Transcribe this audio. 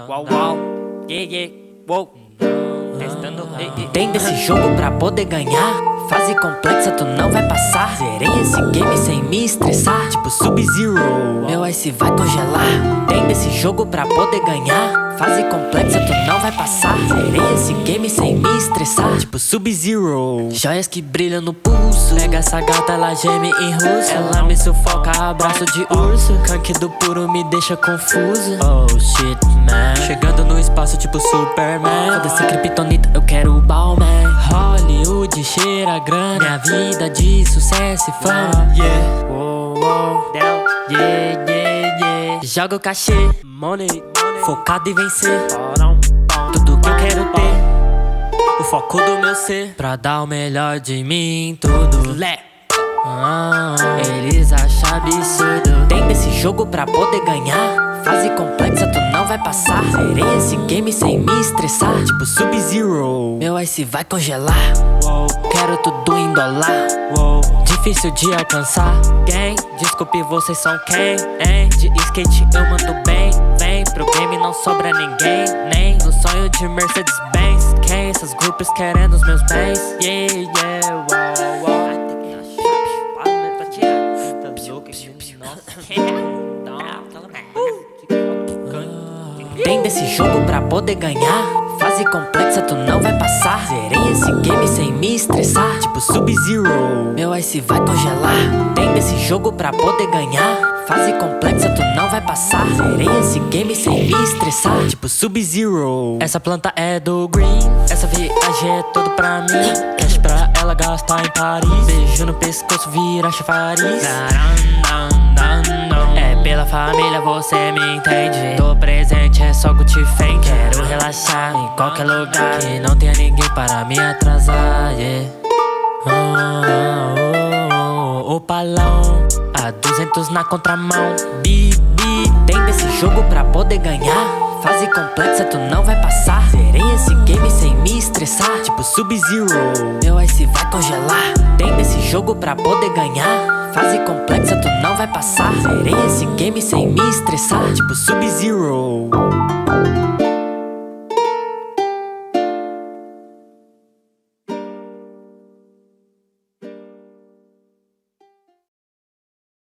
Uau, uau, yeah, uou. Testando, tem desse jogo pra poder ganhar. Fase complexa tu não vai passar. Zerei esse game sem me estressar, tipo Sub-Zero, meu ice vai congelar. Tem desse jogo pra poder ganhar. Fase complexa tu não vai passar. Zerei esse game sem me estressar, tipo Sub-Zero. Joias que brilham no pulso. Pega essa gata, ela geme em russo. Ela me sufoca, abraço de urso. Kank do puro me deixa confuso. Oh shit, man. Chegando no espaço tipo Superman. Foda-se kryptonita, eu quero o Balmain. Hollywood cheira grana. Minha vida de sucesso e fama. Yeah, oh, oh, yeah, yeah, yeah. Joga o cachê, money, focado em vencer. Tudo que eu quero ter, o foco do meu ser, pra dar o melhor de mim em tudo. Eles acham absurdo. Tem desse jogo pra poder ganhar. Fase complexa tu não vai passar. Zerei esse game sem me estressar, tipo Sub-Zero, meu ice vai congelar. Quero tudo em dólar, difícil de alcançar. Gang, desculpe, vocês são quem, hein? De skate eu mando bem. Vem pro game, não sobra ninguém, nem no sonho de Mercedes-Benz. Quem? Essas grupos querendo os meus bens. Yeah, yeah, wow, wow. Tem desse jogo pra poder ganhar. Fase complexa tu não vai passar. Zerei esse game sem me estressar, tipo Sub-Zero, meu ice vai congelar. Tem desse jogo pra poder ganhar. Fase complexa tu não vai passar. Zerei esse game sem me estressar, tipo Sub-Zero. Essa planta é do Green. Essa viagem é tudo pra mim. Cash pra ela gastar em Paris. Beijo no pescoço vira chafariz. É pela família, você me entende. Tô presente, é só Gucci Fang. Quero relaxar em qualquer lugar que não tenha ninguém para me atrasar, yeah. O palão, a 200 na contramão. Bibi, tem desse jogo pra poder ganhar. Fase complexa tu não vai passar. Zerei esse game sem me estressar, tipo Sub-Zero, meu ice vai congelar. Tem desse jogo pra poder ganhar. Fase complexa tu não vai passar. Zerei esse game sem me estressar, tipo Sub-Zero.